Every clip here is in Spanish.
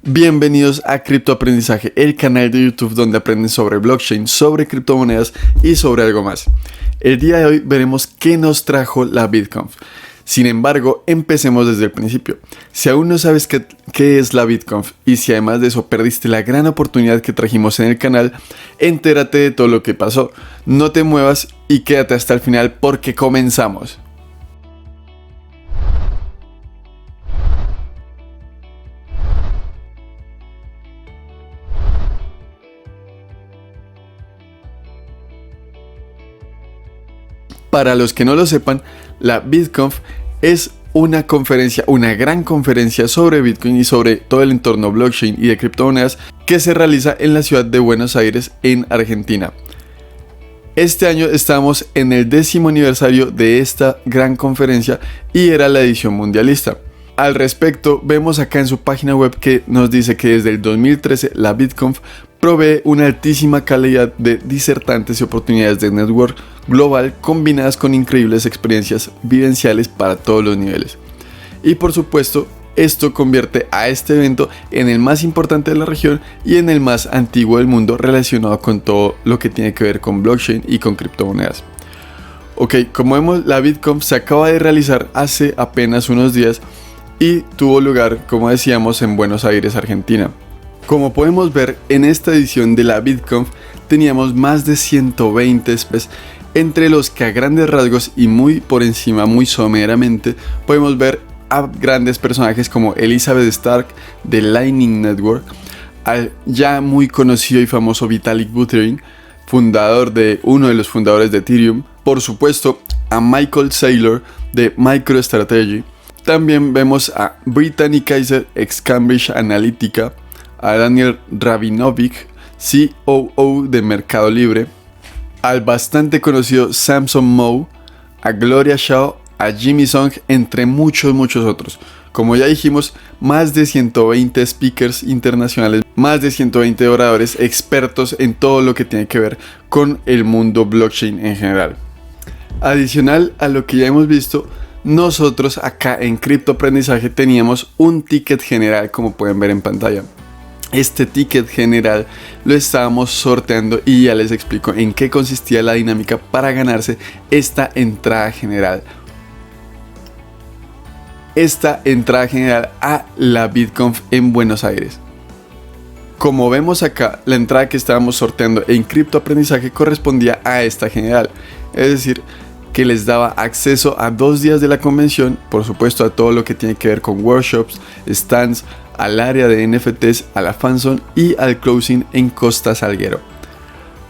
Bienvenidos a Criptoaprendizaje, el canal de YouTube donde aprenden sobre blockchain, sobre criptomonedas y sobre algo más. El día de hoy veremos qué nos trajo la BitConf. Sin embargo, empecemos desde el principio. Si aún no sabes qué es la BitConf y si además de eso perdiste la gran oportunidad que trajimos en el canal, entérate de todo lo que pasó. No te muevas y quédate hasta el final porque comenzamos. Para los que no lo sepan, la BitConf es una gran conferencia sobre Bitcoin y sobre todo el entorno blockchain y de criptomonedas que se realiza en la ciudad de Buenos Aires, en Argentina. Este año estamos en el 10º aniversario de esta gran conferencia y era la edición mundialista. Al respecto, vemos acá en su página web que nos dice que desde el 2013 la BitConf provee una altísima calidad de disertantes y oportunidades de network global combinadas con increíbles experiencias vivenciales para todos los niveles. Y por supuesto, esto convierte a este evento en el más importante de la región y en el más antiguo del mundo relacionado con todo lo que tiene que ver con blockchain y con criptomonedas. Ok, como vemos, la BitConf se acaba de realizar hace apenas unos días y tuvo lugar, como decíamos, en Buenos Aires, Argentina. Como podemos ver, en esta edición de la BitConf teníamos más de 120 speakers, entre los que a grandes rasgos y muy por encima, muy someramente, podemos ver a grandes personajes como Elizabeth Stark de Lightning Network, al ya muy conocido y famoso Vitalik Buterin, uno de los fundadores de Ethereum, por supuesto a Michael Saylor de MicroStrategy. También vemos a Brittany Kaiser, ex Cambridge Analytica, a Daniel Rabinovich, COO de Mercado Libre, al bastante conocido Samson Mow, a Gloria Shao, a Jimmy Song, entre muchos otros. Como ya dijimos, más de 120 speakers internacionales, más de 120 oradores expertos en todo lo que tiene que ver con el mundo blockchain en general. Adicional a lo que ya hemos visto, nosotros acá en Criptoaprendizaje teníamos un ticket general, como pueden ver en pantalla. Este ticket general lo estábamos sorteando y ya les explico en qué consistía la dinámica para ganarse esta entrada general. Esta entrada general a la BitConf en Buenos Aires. Como vemos acá, la entrada que estábamos sorteando en Criptoaprendizaje correspondía a esta general, es decir, que les daba acceso a 2 días de la convención, por supuesto a todo lo que tiene que ver con workshops, stands, al área de NFTs, a la fanzone y al closing en Costa Salguero.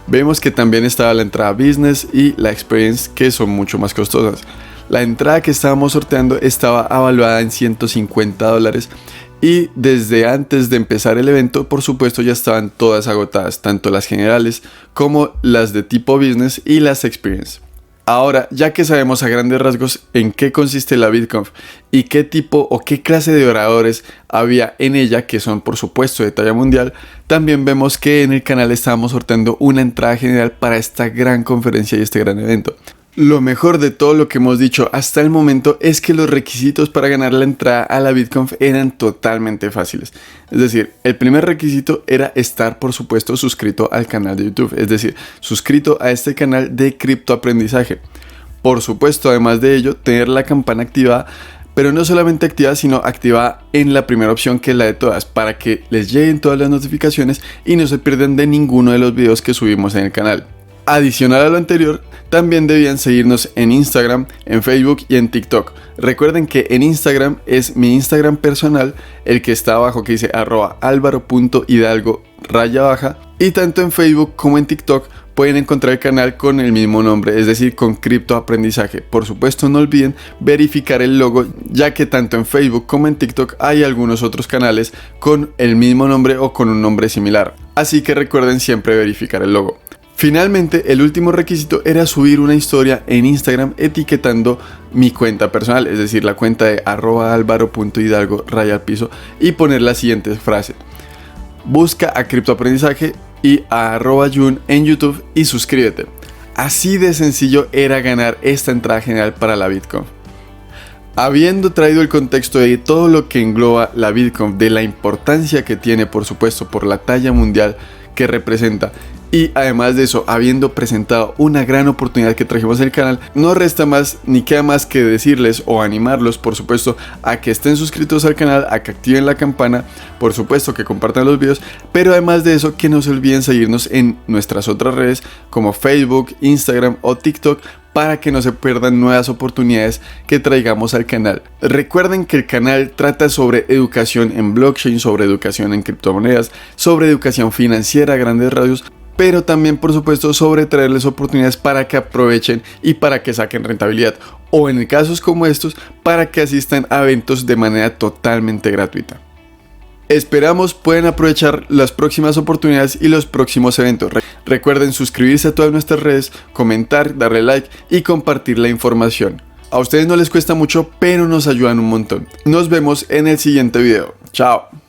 Vemos que también estaba la entrada business y la experience, que son mucho más costosas. La entrada que estábamos sorteando estaba avaluada en $150 y desde antes de empezar el evento, por supuesto, ya estaban todas agotadas, tanto las generales como las de tipo business y las experience. Ahora, ya que sabemos a grandes rasgos en qué consiste la BitConf y qué tipo o qué clase de oradores había en ella, que son por supuesto de talla mundial, también vemos que en el canal estábamos sorteando una entrada general para esta gran conferencia y este gran evento. Lo mejor de todo lo que hemos dicho hasta el momento es que los requisitos para ganar la entrada a la BitConf eran totalmente fáciles. Es decir, el primer requisito era estar, por supuesto, suscrito al canal de YouTube, es decir, suscrito a este canal de criptoaprendizaje. Por supuesto, además de ello, tener la campana activada, pero no solamente activada, sino activada en la primera opción, que es la de todas, para que les lleguen todas las notificaciones y no se pierdan de ninguno de los videos que subimos en el canal. Adicional a lo anterior, también debían seguirnos en Instagram, en Facebook y en TikTok. Recuerden que en Instagram es mi Instagram personal, el que está abajo, que dice @alvaro.hidalgo_, y tanto en Facebook como en TikTok pueden encontrar el canal con el mismo nombre, es decir, con Criptoaprendizaje. Por supuesto, no olviden verificar el logo, ya que tanto en Facebook como en TikTok hay algunos otros canales con el mismo nombre o con un nombre similar. Así que recuerden siempre verificar el logo. Finalmente, el último requisito era subir una historia en Instagram etiquetando mi cuenta personal, es decir, la cuenta de @alvaro.hidalgo_ y poner la siguiente frase: busca a Criptoaprendizaje y a @Jun en YouTube y suscríbete. Así de sencillo era ganar esta entrada general para la BitConf. Habiendo traído el contexto de todo lo que engloba la VidConf, de la importancia que tiene, por supuesto, por la talla mundial que representa, y además de eso, habiendo presentado una gran oportunidad que trajimos al canal, no resta más ni queda más que decirles o animarlos, por supuesto, a que estén suscritos al canal, a que activen la campana, por supuesto que compartan los videos, pero además de eso, que no se olviden seguirnos en nuestras otras redes como Facebook, Instagram o TikTok, para que no se pierdan nuevas oportunidades que traigamos al canal. Recuerden que el canal trata sobre educación en blockchain, sobre educación en criptomonedas, sobre educación financiera a grandes rasgos, pero también por supuesto sobre traerles oportunidades para que aprovechen y para que saquen rentabilidad, o en casos como estos, para que asistan a eventos de manera totalmente gratuita. Esperamos pueden aprovechar las próximas oportunidades y los próximos eventos. Recuerden suscribirse a todas nuestras redes, comentar, darle like y compartir la información. A ustedes no les cuesta mucho, pero nos ayudan un montón. Nos vemos en el siguiente video. Chao.